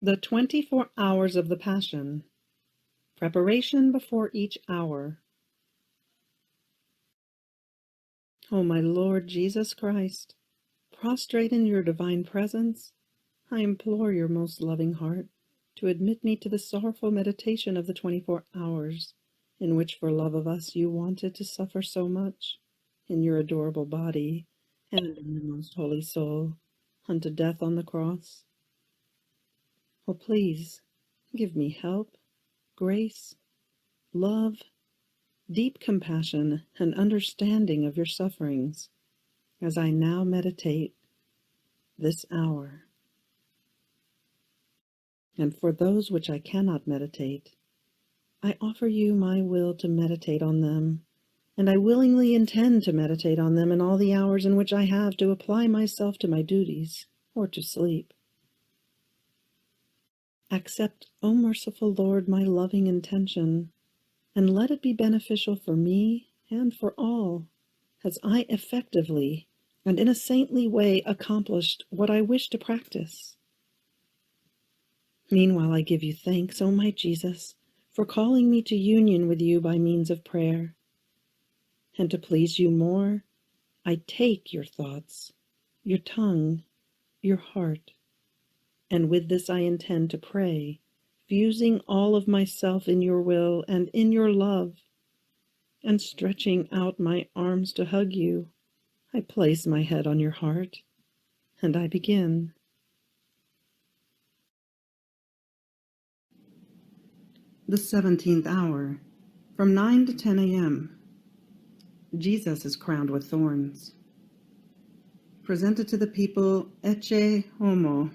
The 24 hours of the Passion. Preparation before each hour. O my Lord Jesus Christ, prostrate in your divine presence, I implore your most loving heart to admit me to the sorrowful meditation of the 24 hours, in which for love of us you wanted to suffer so much, in your adorable body and in your most holy soul, unto death on the cross. Oh, please, give me help, grace, love, deep compassion, and understanding of your sufferings, as I now meditate this hour. And for those which I cannot meditate, I offer you my will to meditate on them, and I willingly intend to meditate on them in all the hours in which I have to apply myself to my duties or to sleep. Accept, O merciful Lord, my loving intention, and let it be beneficial for me and for all, as I effectively and in a saintly way accomplished what I wish to practice. Meanwhile, I give you thanks, O my Jesus, for calling me to union with you by means of prayer. And to please you more, I take your thoughts, your tongue, your heart, and with this I intend to pray, fusing all of myself in your will and in your love, and stretching out my arms to hug you, I place my head on your heart, and I begin. The 17th hour, from 9 to 10 a.m. Jesus is crowned with thorns. Presented to the people, Ecce Homo.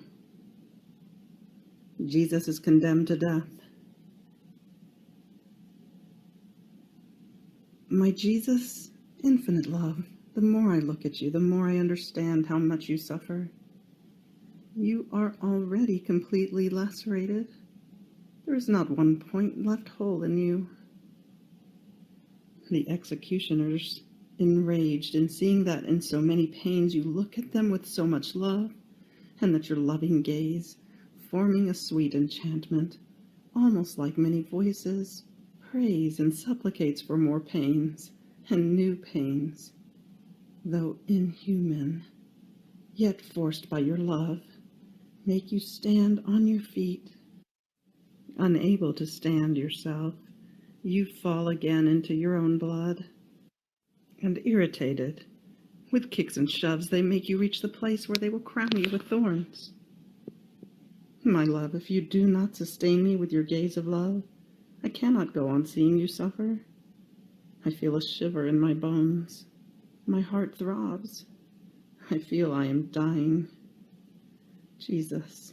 Jesus is condemned to death. My Jesus, infinite love, the more I look at you, the more I understand how much you suffer. You are already completely lacerated. There is not one point left whole in you. The executioners, enraged in seeing that in so many pains you look at them with so much love, and that your loving gaze, forming a sweet enchantment, almost like many voices, prays and supplicates for more pains and new pains, though inhuman, yet forced by your love, make you stand on your feet. Unable to stand yourself, you fall again into your own blood, and irritated, with kicks and shoves they make you reach the place where they will crown you with thorns. My love, if you do not sustain me with your gaze of love, I cannot go on seeing you suffer. I feel a shiver in my bones. My heart throbs. I feel I am dying. Jesus,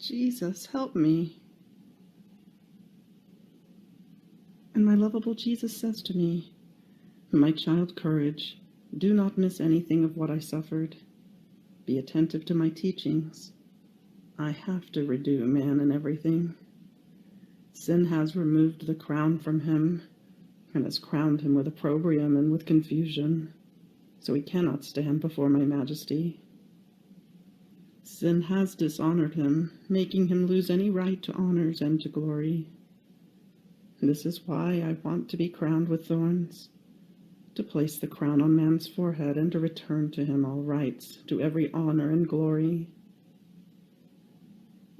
Jesus, help me. And my lovable Jesus says to me, my child, courage, do not miss anything of what I suffered. Be attentive to my teachings. I have to redo man in everything. Sin has removed the crown from him and has crowned him with opprobrium and with confusion, so he cannot stand before my majesty. Sin has dishonored him, making him lose any right to honors and to glory. This is why I want to be crowned with thorns, to place the crown on man's forehead and to return to him all rights, to every honor and glory.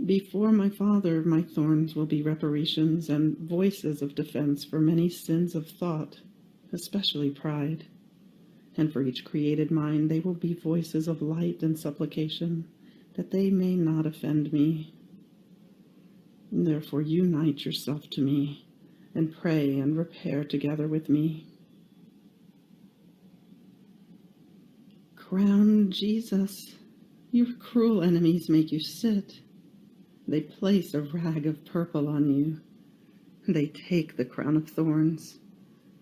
Before my Father, my thorns will be reparations and voices of defense for many sins of thought, especially pride. And for each created mind, they will be voices of light and supplication, that they may not offend me. Therefore, unite yourself to me, and pray and repair together with me. Crown Jesus, your cruel enemies make you sit. They place a rag of purple on you. They take the crown of thorns,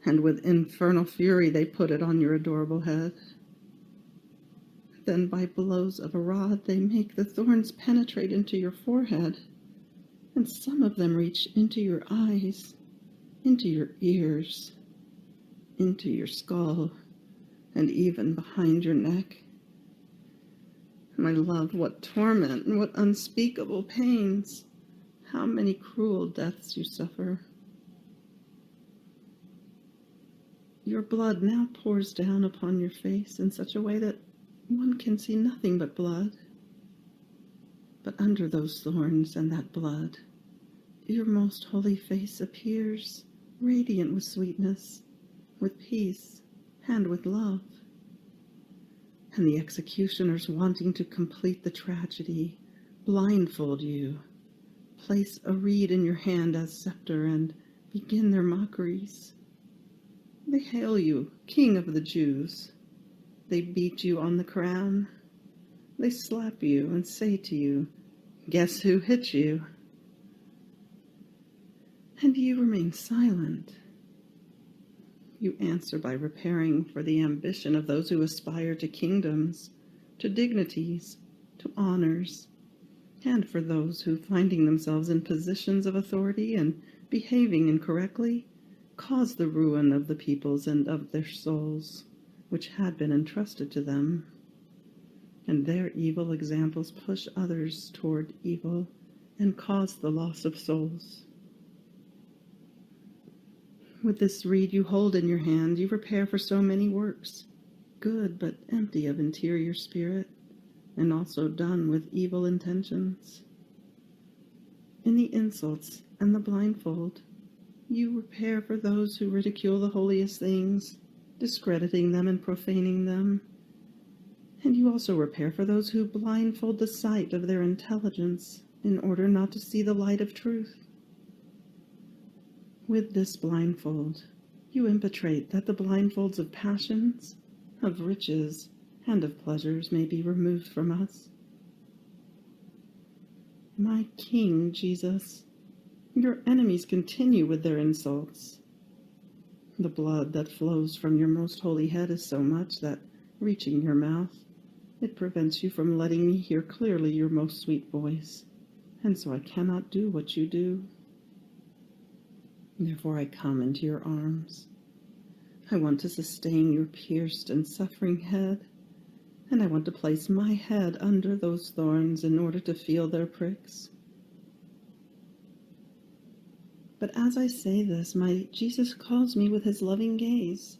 and with infernal fury they put it on your adorable head. Then by blows of a rod they make the thorns penetrate into your forehead, and some of them reach into your eyes, into your ears, into your skull, and even behind your neck. My love, what torment and what unspeakable pains! How many cruel deaths you suffer! Your blood now pours down upon your face in such a way that one can see nothing but blood. But under those thorns and that blood, your most holy face appears, radiant with sweetness, with peace, and with love. And the executioners, wanting to complete the tragedy, blindfold you, place a reed in your hand as scepter, and begin their mockeries. They hail you, King of the Jews. They beat you on the crown. They slap you and say to you, "Guess who hit you?" And you remain silent. You answer by preparing for the ambition of those who aspire to kingdoms, to dignities, to honors, and for those who, finding themselves in positions of authority and behaving incorrectly, cause the ruin of the peoples and of their souls, which had been entrusted to them. And their evil examples push others toward evil and cause the loss of souls. With this reed you hold in your hand, you prepare for so many works, good but empty of interior spirit, and also done with evil intentions. In the insults and the blindfold, you prepare for those who ridicule the holiest things, discrediting them and profaning them. And you also prepare for those who blindfold the sight of their intelligence in order not to see the light of truth. With this blindfold, you impetrate that the blindfolds of passions, of riches, and of pleasures may be removed from us. My King Jesus, your enemies continue with their insults. The blood that flows from your most holy head is so much that, reaching your mouth, it prevents you from letting me hear clearly your most sweet voice, and so I cannot do what you do. Therefore I come into your arms. I want to sustain your pierced and suffering head, and I want to place my head under those thorns in order to feel their pricks. But as I say this, my Jesus calls me with his loving gaze,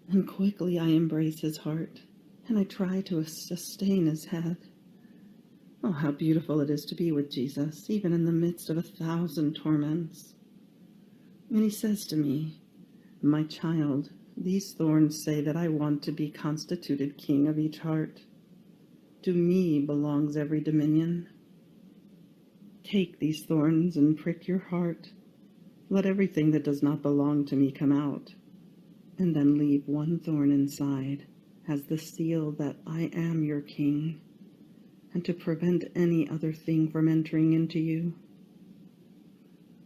and quickly I embrace his heart, and I try to sustain his head. Oh, how beautiful it is to be with Jesus, even in the midst of 1,000 torments. And he says to me, "My child, these thorns say that I want to be constituted king of each heart. To me belongs every dominion. Take these thorns and prick your heart. Let everything that does not belong to me come out, and then leave one thorn inside as the seal that I am your king, and to prevent any other thing from entering into you.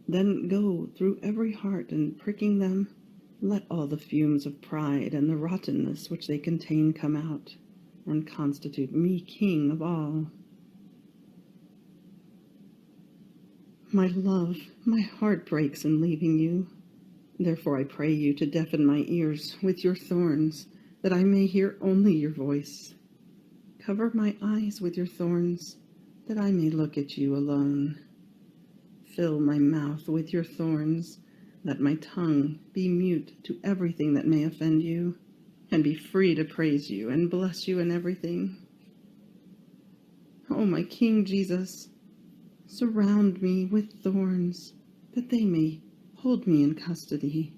Then go through every heart, and pricking them, let all the fumes of pride and the rottenness which they contain come out, and constitute me king of all." My love, my heart breaks in leaving you. Therefore I pray you to deafen my ears with your thorns, that I may hear only your voice. Cover my eyes with your thorns, that I may look at you alone. Fill my mouth with your thorns, that my tongue be mute to everything that may offend you, and be free to praise you and bless you in everything. Oh, my King Jesus, surround me with thorns, that they may hold me in custody,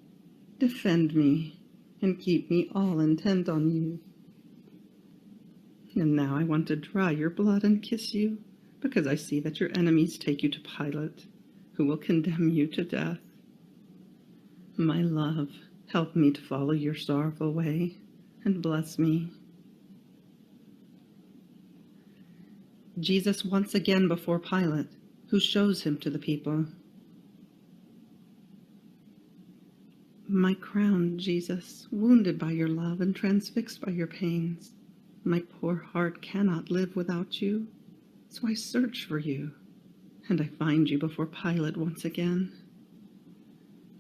defend me, and keep me all intent on you. And now I want to dry your blood and kiss you, because I see that your enemies take you to Pilate, who will condemn you to death. My love, help me to follow your sorrowful way, and bless me. Jesus once again before Pilate, who shows him to the people. My crown, Jesus, wounded by your love and transfixed by your pains, my poor heart cannot live without you, so I search for you, and I find you before Pilate once again.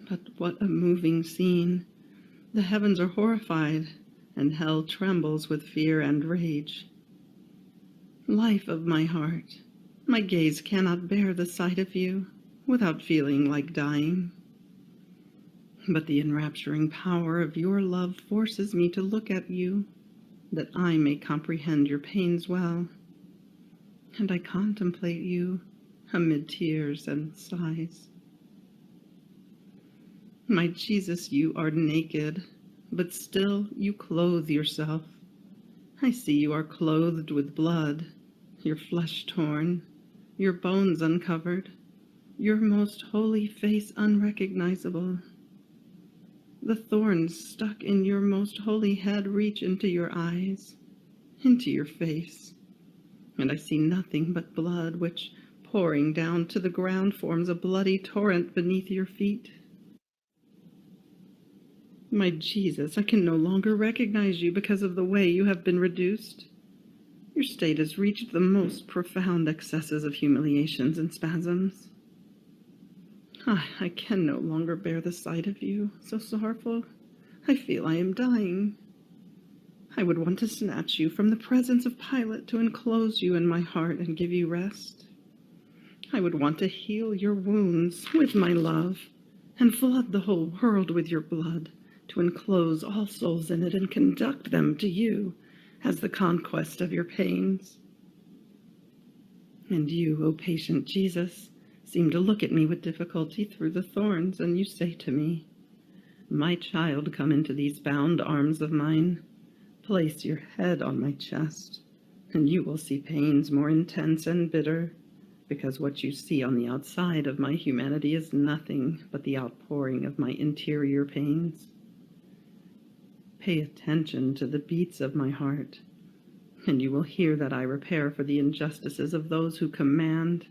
But what a moving scene! The heavens are horrified, and hell trembles with fear and rage. Life of my heart, my gaze cannot bear the sight of you without feeling like dying. But the enrapturing power of your love forces me to look at you, that I may comprehend your pains well. And I contemplate you amid tears and sighs. My Jesus, you are naked, but still you clothe yourself. I see you are clothed with blood, your flesh torn, your bones uncovered, your most holy face unrecognizable. The thorns stuck in your most holy head reach into your eyes, into your face, and I see nothing but blood, which, pouring down to the ground, forms a bloody torrent beneath your feet. My Jesus, I can no longer recognize you because of the way you have been reduced. Your state has reached the most profound excesses of humiliations and spasms. I can no longer bear the sight of you, so sorrowful. I feel I am dying. I would want to snatch you from the presence of Pilate to enclose you in my heart and give you rest. I would want to heal your wounds with my love and flood the whole world with your blood, to enclose all souls in it and conduct them to you as the conquest of your pains. And you, O patient Jesus, seem to look at me with difficulty through the thorns, and you say to me, "My child, come into these bound arms of mine. Place your head on my chest, and you will see pains more intense and bitter, because what you see on the outside of my humanity is nothing but the outpouring of my interior pains. Pay attention to the beats of my heart, and you will hear that I repair for the injustices of those who command,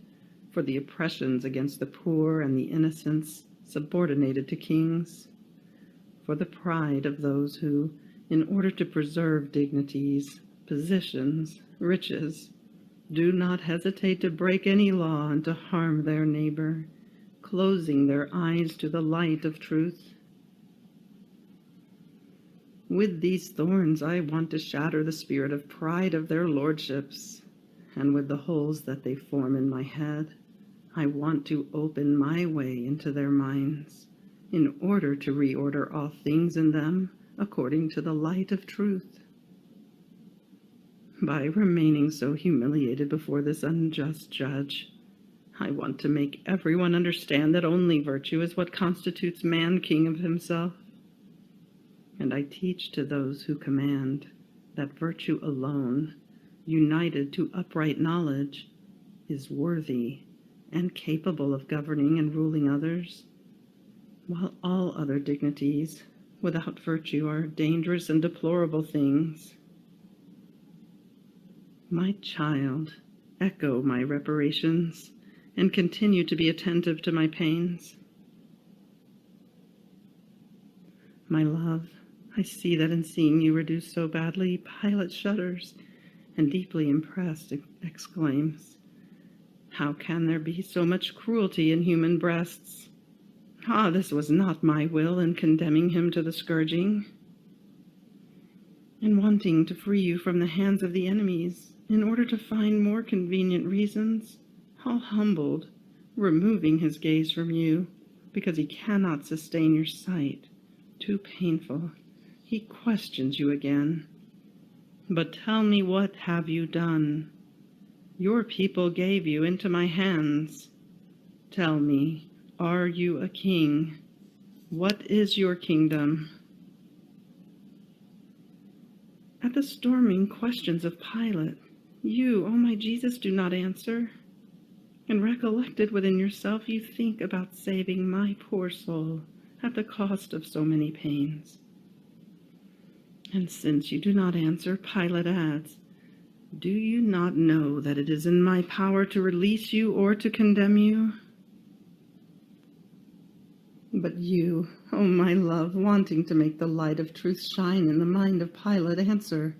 for the oppressions against the poor and the innocents subordinated to kings, for the pride of those who, in order to preserve dignities, positions, riches, do not hesitate to break any law and to harm their neighbor, closing their eyes to the light of truth. With these thorns I want to shatter the spirit of pride of their lordships, and with the holes that they form in my head, I want to open my way into their minds, in order to reorder all things in them according to the light of truth. By remaining so humiliated before this unjust judge, I want to make everyone understand that only virtue is what constitutes man king of himself. And I teach to those who command that virtue alone, united to upright knowledge, is worthy and capable of governing and ruling others, while all other dignities without virtue are dangerous and deplorable things. My child, echo my reparations and continue to be attentive to my pains. My love, I see that in seeing you reduced so badly, Pilate shudders and, deeply impressed, exclaims, "How can there be so much cruelty in human breasts? This was not my will in condemning him to the scourging." And wanting to free you from the hands of the enemies, in order to find more convenient reasons, all humbled, removing his gaze from you, because he cannot sustain your sight, too painful, he questions you again. "But tell me, what have you done? Your people gave you into my hands. Tell me, are you a king? What is your kingdom?" At the storming questions of Pilate, you, O my Jesus, do not answer. And recollected within yourself, you think about saving my poor soul at the cost of so many pains. And since you do not answer, Pilate adds, "Do you not know that it is in my power to release you or to condemn you?" But you, O my love, wanting to make the light of truth shine in the mind of Pilate, answer,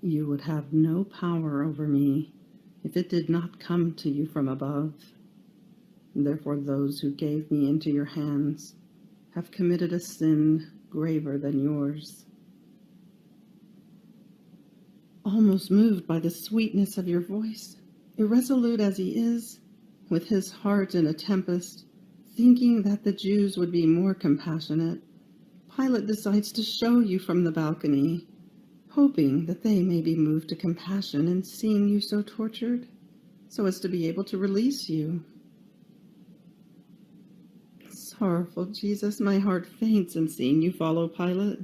"You would have no power over me if it did not come to you from above. Therefore those who gave me into your hands have committed a sin graver than yours." almost moved by the sweetness of your voice. Irresolute as he is, with his heart in a tempest, thinking that the Jews would be more compassionate, Pilate decides to show you from the balcony, hoping that they may be moved to compassion in seeing you so tortured, so as to be able to release you. Sorrowful Jesus, my heart faints in seeing you follow Pilate.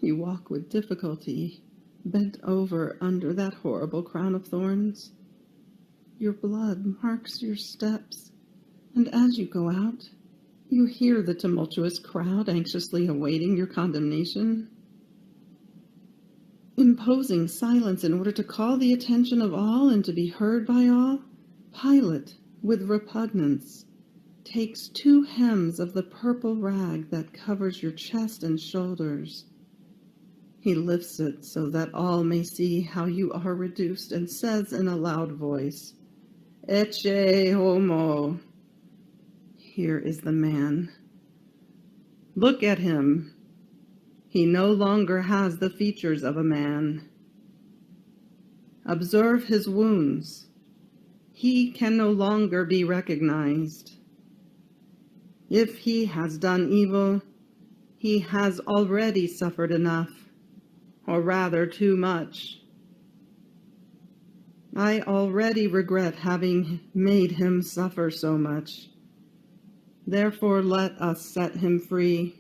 You walk with difficulty, bent over under that horrible crown of thorns. Your blood marks your steps, and as you go out, you hear the tumultuous crowd anxiously awaiting your condemnation. Imposing silence in order to call the attention of all and to be heard by all, Pilate, with repugnance, takes 2 hems of the purple rag that covers your chest and shoulders. He lifts it so that all may see how you are reduced and says in a loud voice, Ecce Homo. Here is the man. Look at him. He no longer has the features of a man. Observe his wounds. He can no longer be recognized. If he has done evil, he has already suffered enough, or rather too much. I already regret having made him suffer so much. Therefore, let us set him free.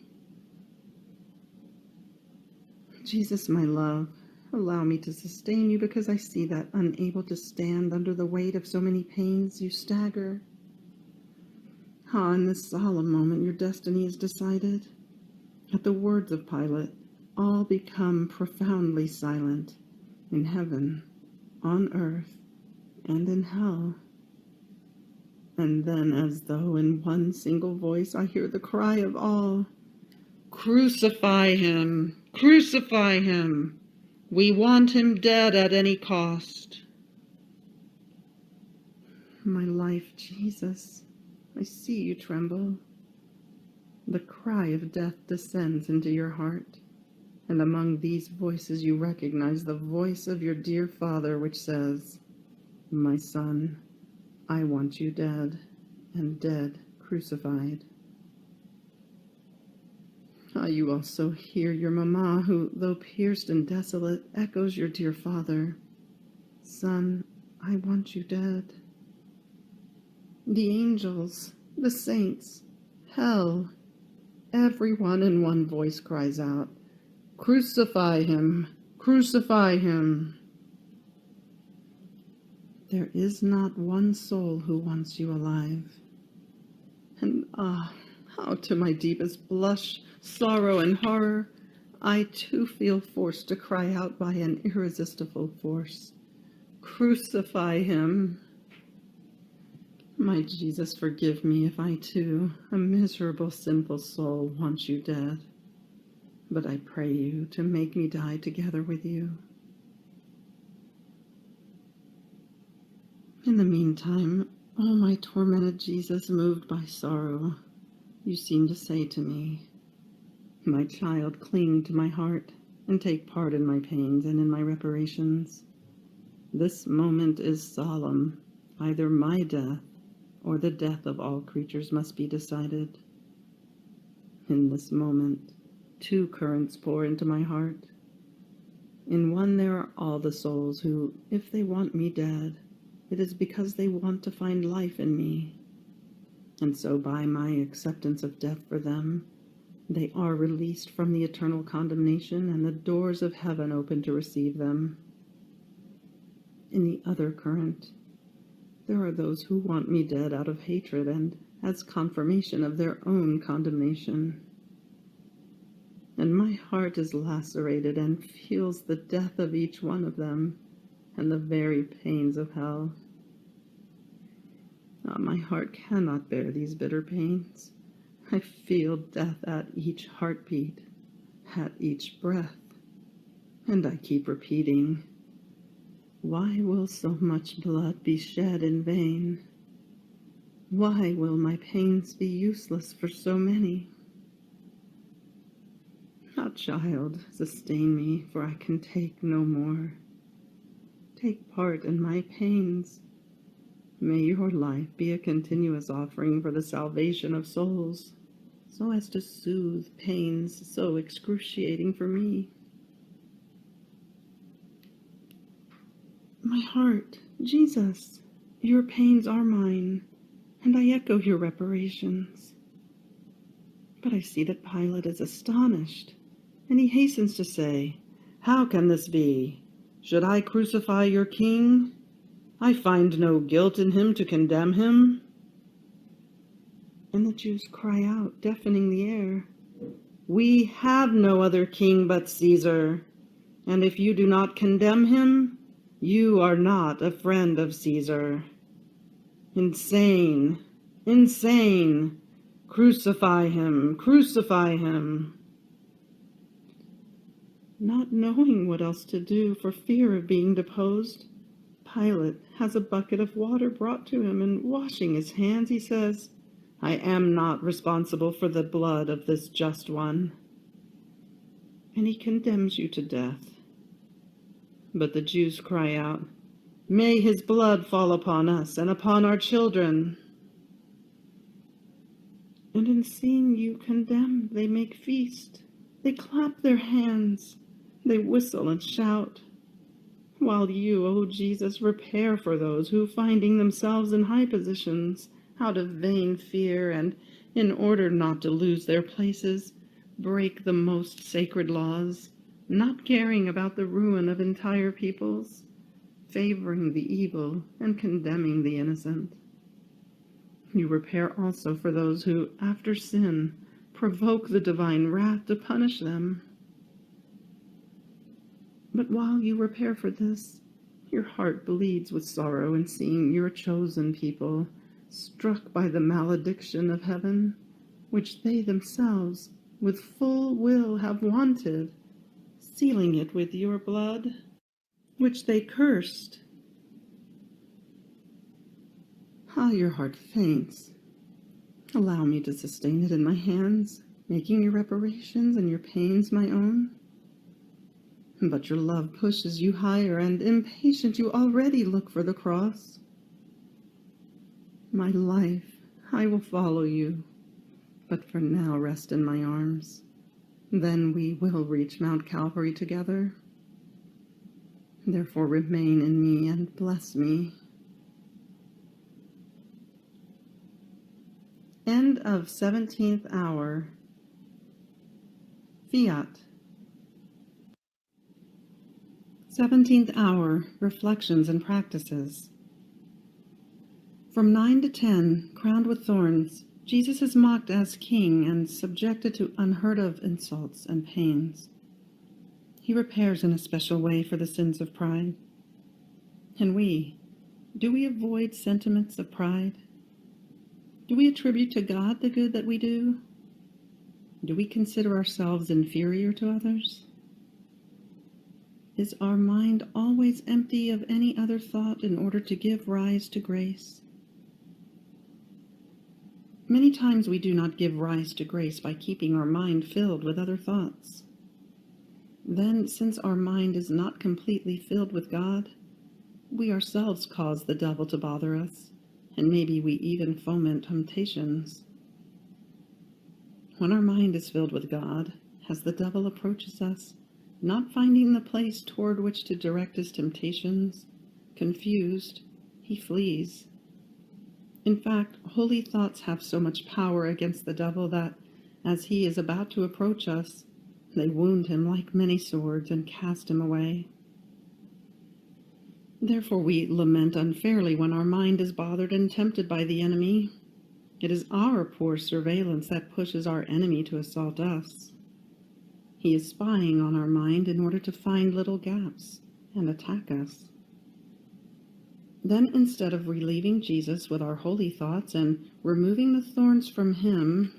Jesus, my love, allow me to sustain you because I see that, unable to stand under the weight of so many pains, you stagger. Ah, in this solemn moment, your destiny is decided. At the words of Pilate, all become profoundly silent, in heaven, on earth, and in hell. And then, as though in one single voice, I hear the cry of all, Crucify him! Crucify him! We want him dead at any cost. My life, Jesus, I see you tremble. The cry of death descends into your heart, and among these voices you recognize the voice of your dear Father, which says, My son, I want you dead, and dead crucified. Ah, you also hear your mamma, who, though pierced and desolate, echoes your dear Father, Son, I want you dead. The angels, the saints, hell, everyone in one voice cries out, Crucify him! Crucify him! There is not one soul who wants you alive. And how to my deepest blush, sorrow, and horror, I too feel forced to cry out by an irresistible force, Crucify him! My Jesus, forgive me if I too, a miserable, sinful soul, want you dead. But I pray you to make me die together with you. In the meantime, oh my tormented Jesus, moved by sorrow, you seem to say to me, My child, cling to my heart and take part in my pains and in my reparations. This moment is solemn. Either my death or the death of all creatures must be decided. In this moment, 2 currents pour into my heart. In one there are all the souls who, if they want me dead, it is because they want to find life in me. And so by my acceptance of death for them, they are released from the eternal condemnation, and the doors of heaven open to receive them. In the other current, there are those who want me dead out of hatred and as confirmation of their own condemnation. And my heart is lacerated and feels the death of each one of them and the very pains of hell. Ah, my heart cannot bear these bitter pains. I feel death at each heartbeat, at each breath, and I keep repeating, Why will so much blood be shed in vain? Why will my pains be useless for so many? Ah, child, sustain me, for I can take no more. take part in my pains. May your life be a continuous offering for the salvation of souls, so as to soothe pains so excruciating for me. My heart, Jesus, your pains are mine, and I echo your reparations. But I see that Pilate is astonished, and he hastens to say, "How can this be? Should I crucify your king? I find no guilt in him to condemn him." And the Jews cry out, deafening the air, "We have no other king but Caesar, and if you do not condemn him, you are not a friend of Caesar." Insane! Insane! Crucify him! Crucify him! Not knowing what else to do for fear of being deposed, Pilate has a bucket of water brought to him, and washing his hands, he says, "I am not responsible for the blood of this just one." And he condemns you to death. But the Jews cry out, "May his blood fall upon us and upon our children." And in seeing you condemned, they make feast. They clap their hands. They whistle and shout. While you, O Jesus, repair for those who, finding themselves in high positions, out of vain fear and in order not to lose their places, break the most sacred laws, not caring about the ruin of entire peoples, favoring the evil and condemning the innocent. You repair also for those who, after sin, provoke the divine wrath to punish them. But while you repair for this, your heart bleeds with sorrow in seeing your chosen people struck by the malediction of heaven, which they themselves with full will have wanted, sealing it with your blood, which they cursed. Ah, your heart faints. Allow me to sustain it in my hands, making your reparations and your pains my own. But your love pushes you higher, and impatient you already look for the cross. My life, I will follow you, but for now rest in my arms. Then we will reach Mount Calvary together. Therefore remain in me and bless me. End of 17th hour. Fiat. 17th hour, Reflections and Practices. From 9 to 10, crowned with thorns, Jesus is mocked as king and subjected to unheard-of insults and pains. He repairs in a special way for the sins of pride. And do we avoid sentiments of pride? Do we attribute to God the good that we do? Do we consider ourselves inferior to others? Is our mind always empty of any other thought in order to give rise to grace? Many times we do not give rise to grace by keeping our mind filled with other thoughts. Then, since our mind is not completely filled with God, we ourselves cause the devil to bother us, and maybe we even foment temptations. When our mind is filled with God, as the devil approaches us, not finding the place toward which to direct his temptations, confused, he flees. In fact, holy thoughts have so much power against the devil that, as he is about to approach us, they wound him like many swords and cast him away. Therefore we lament unfairly when our mind is bothered and tempted by the enemy. It is our poor surveillance that pushes our enemy to assault us. He is spying on our mind in order to find little gaps and attack us. Then, instead of relieving Jesus with our holy thoughts and removing the thorns from him,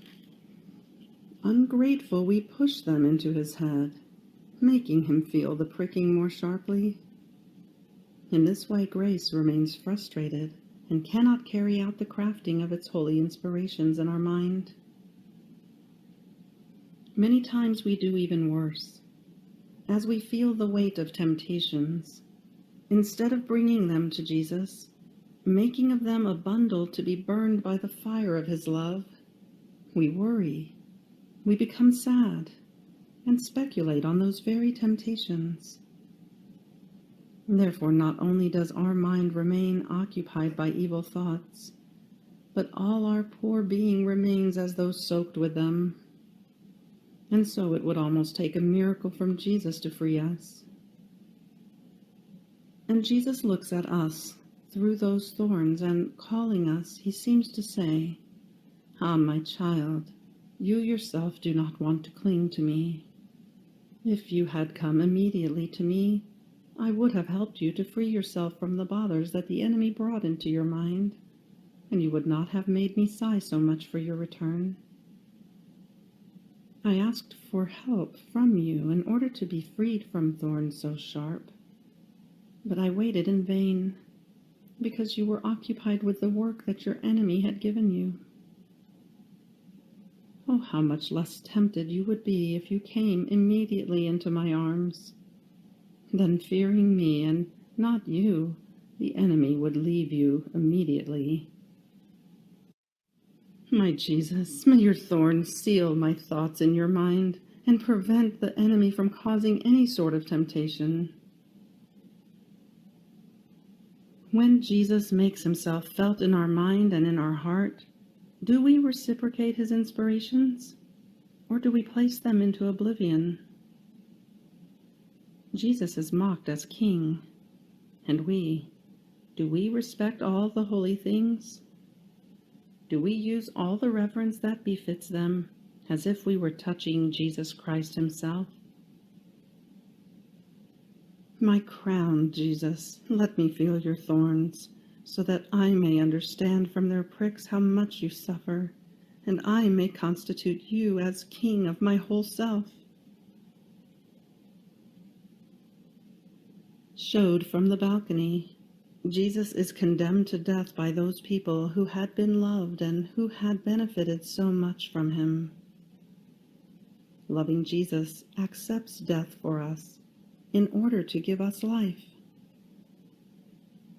ungrateful, we push them into his head, making him feel the pricking more sharply. In this way, grace remains frustrated and cannot carry out the crafting of its holy inspirations in our mind. Many times we do even worse. As we feel the weight of temptations, Instead of bringing them to Jesus, making of them a bundle to be burned by the fire of his love, we worry, we become sad, and speculate on those very temptations. Therefore, not only does our mind remain occupied by evil thoughts, but all our poor being remains as though soaked with them. And so it would almost take a miracle from Jesus to free us. And Jesus looks at us through those thorns, and calling us, he seems to say, "Ah, my child, you yourself do not want to cling to me. If you had come immediately to me, I would have helped you to free yourself from the bothers that the enemy brought into your mind, and you would not have made me sigh so much for your return. I asked for help from you in order to be freed from thorns so sharp, but I waited in vain, because you were occupied with the work that your enemy had given you. Oh, how much less tempted you would be if you came immediately into my arms. Then, fearing me and not you, the enemy would leave you immediately. My Jesus, may your thorns seal my thoughts in your mind and prevent the enemy from causing any sort of temptation. When Jesus makes himself felt in our mind and in our heart, do we reciprocate his inspirations, or do we place them into oblivion? Jesus is mocked as king, and do we respect all the holy things? Do we use all the reverence that befits them, as if we were touching Jesus Christ himself? My crown, Jesus, let me feel your thorns, so that I may understand from their pricks how much you suffer, and I may constitute you as king of my whole self. Showed from the balcony, Jesus is condemned to death by those people who had been loved and who had benefited so much from him. Loving Jesus accepts death for us in order to give us life.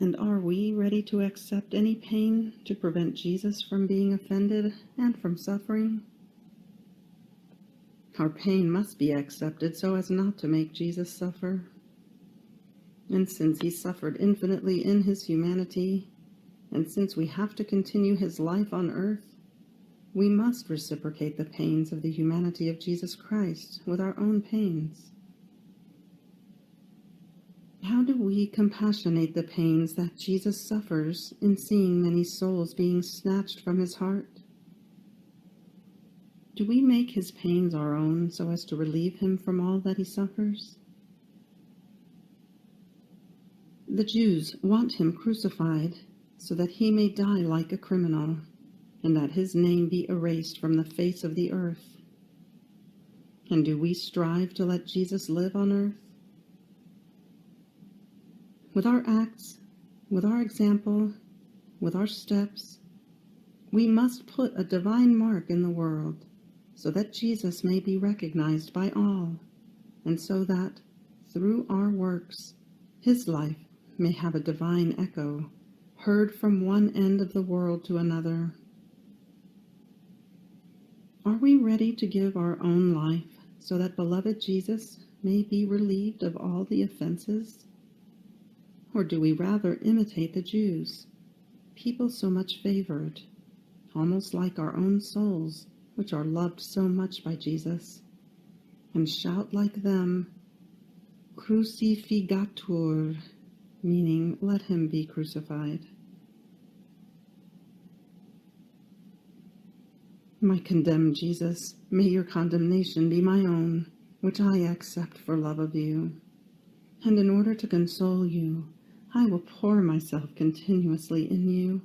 And are we ready to accept any pain to prevent Jesus from being offended and from suffering? Our pain must be accepted so as not to make Jesus suffer. And since he suffered infinitely in his humanity, and since we have to continue his life on earth, we must reciprocate the pains of the humanity of Jesus Christ with our own pains. How do we compassionate the pains that Jesus suffers in seeing many souls being snatched from his heart? Do we make his pains our own so as to relieve him from all that he suffers? The Jews want him crucified so that he may die like a criminal, and that his name be erased from the face of the earth. And do we strive to let Jesus live on earth? With our acts, with our example, with our steps, we must put a divine mark in the world, so that Jesus may be recognized by all, and so that, through our works, his life may have a divine echo, heard from one end of the world to another. Are we ready to give our own life so that beloved Jesus may be relieved of all the offenses? Or do we rather imitate the Jews, people so much favored, almost like our own souls, which are loved so much by Jesus, and shout like them, "Crucifigatur," meaning, "Let him be crucified"? My condemned Jesus, may your condemnation be my own, which I accept for love of you. And in order to console you, I will pour myself continuously in you,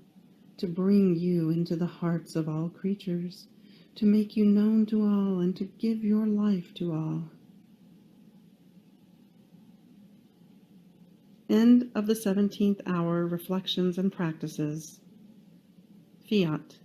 to bring you into the hearts of all creatures, to make you known to all, and to give your life to all. End of the 17th hour Reflections and Practices. Fiat.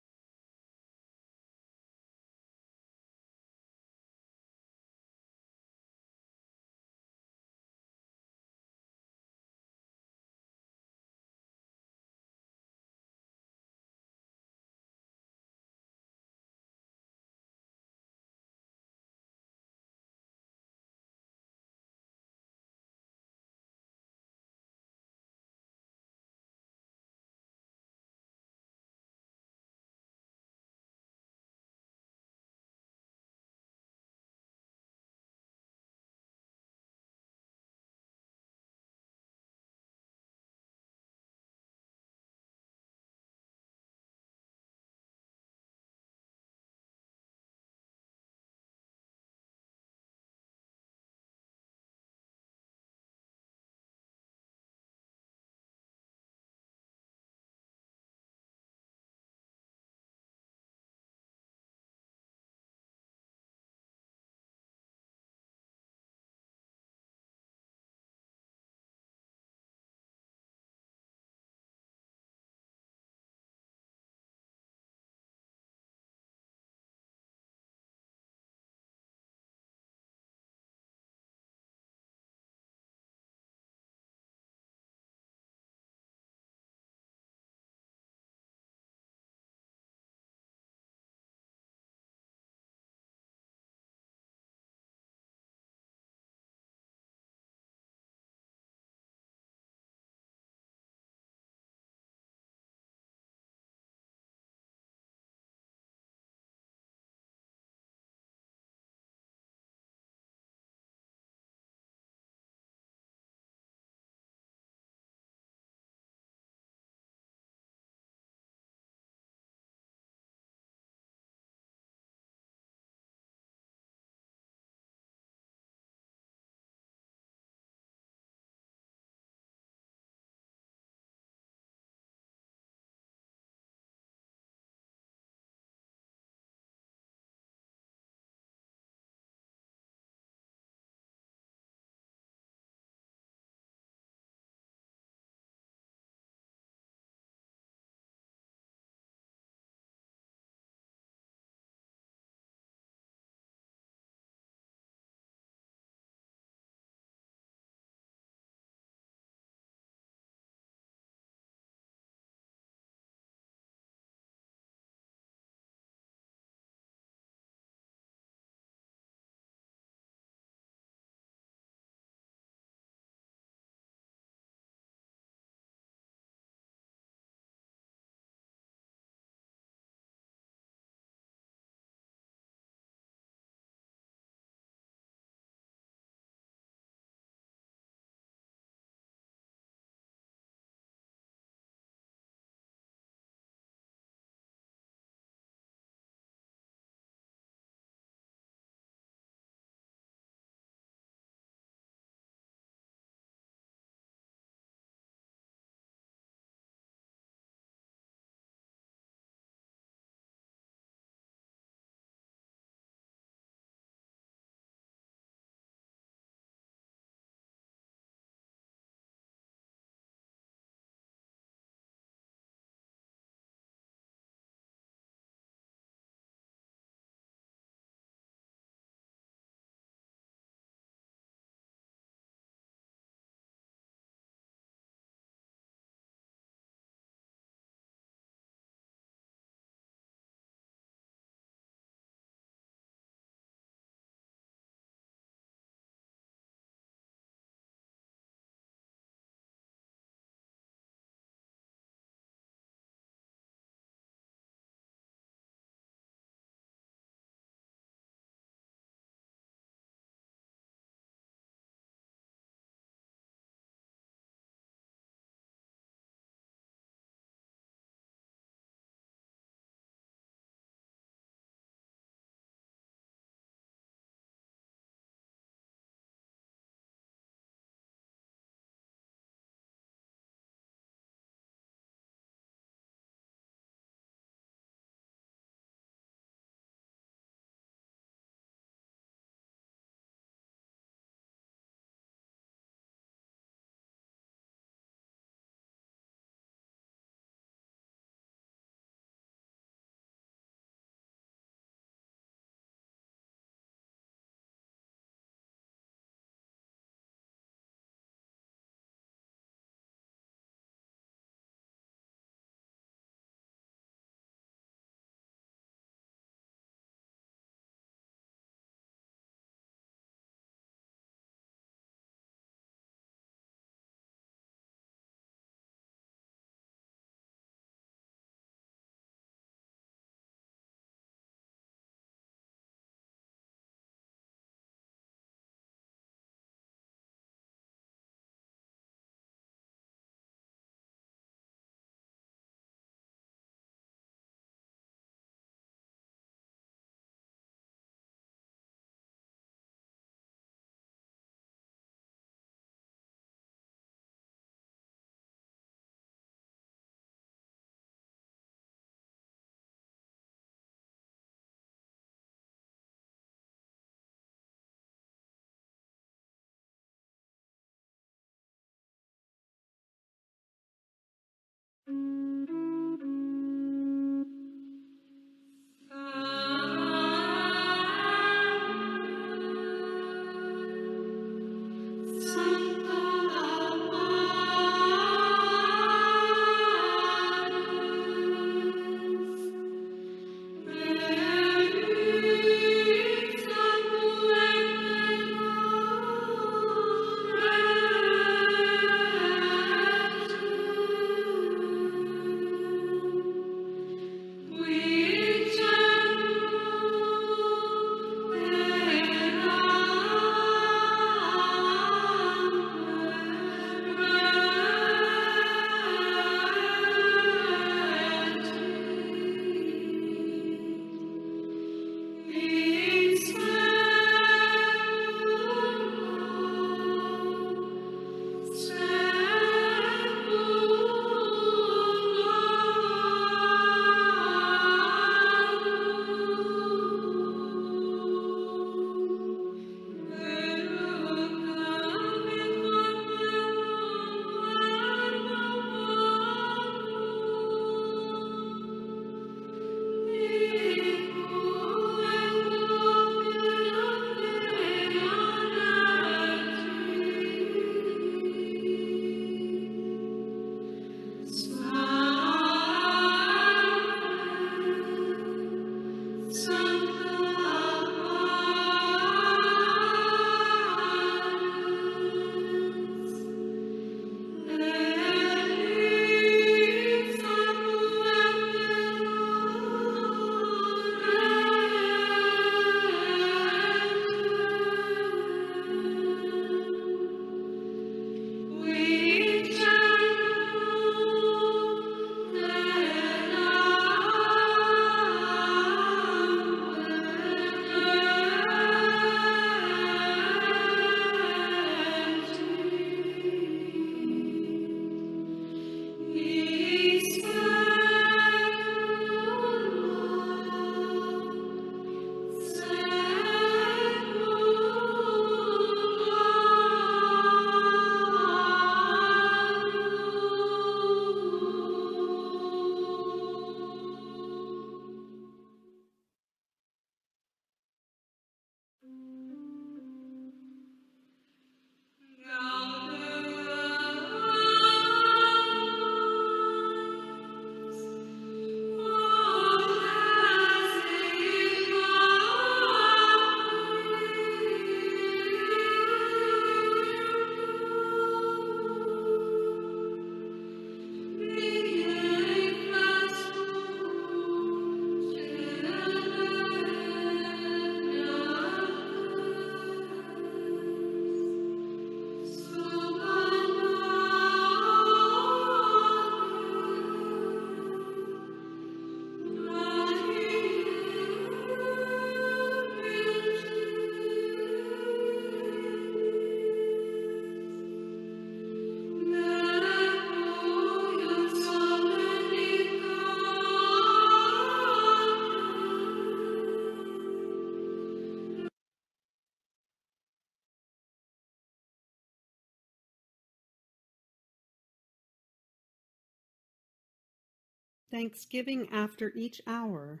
Thanksgiving after each hour.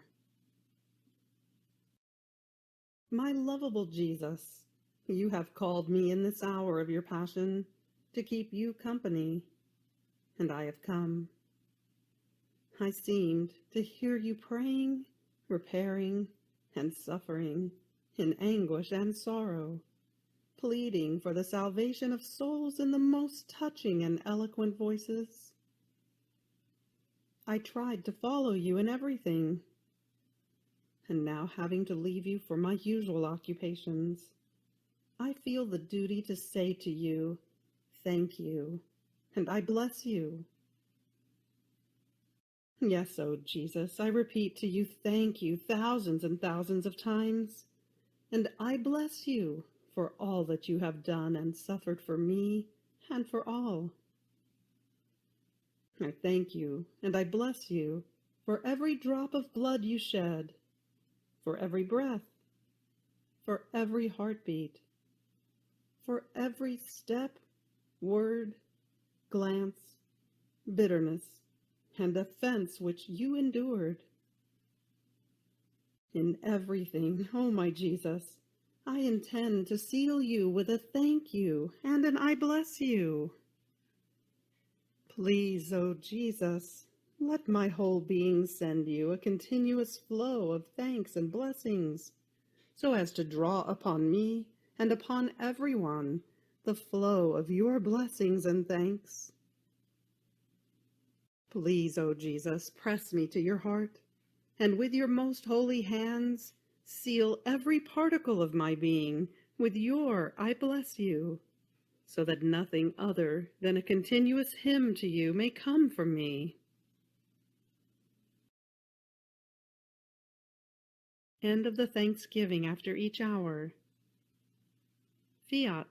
My lovable Jesus, you have called me in this hour of your passion to keep you company, and I have come. I seemed to hear you praying, repairing, and suffering, in anguish and sorrow, pleading for the salvation of souls in the most touching and eloquent voices. I tried to follow you in everything, and now having to leave you for my usual occupations, I feel the duty to say to you, thank you, and I bless you. Yes, O Jesus, I repeat to you, thank you thousands and thousands of times, and I bless you for all that you have done and suffered for me and for all. I thank you, and I bless you for every drop of blood you shed, for every breath, for every heartbeat, for every step, word, glance, bitterness, and offense which you endured. In everything, O my Jesus, I intend to seal you with a thank you and an I bless you. Please, O Jesus, let my whole being send you a continuous flow of thanks and blessings, so as to draw upon me and upon everyone the flow of your blessings and thanks. Please, O Jesus, press me to your heart, and with your most holy hands, seal every particle of my being with your I bless you, so that nothing other than a continuous hymn to you may come from me. End of the Thanksgiving after each hour. Fiat.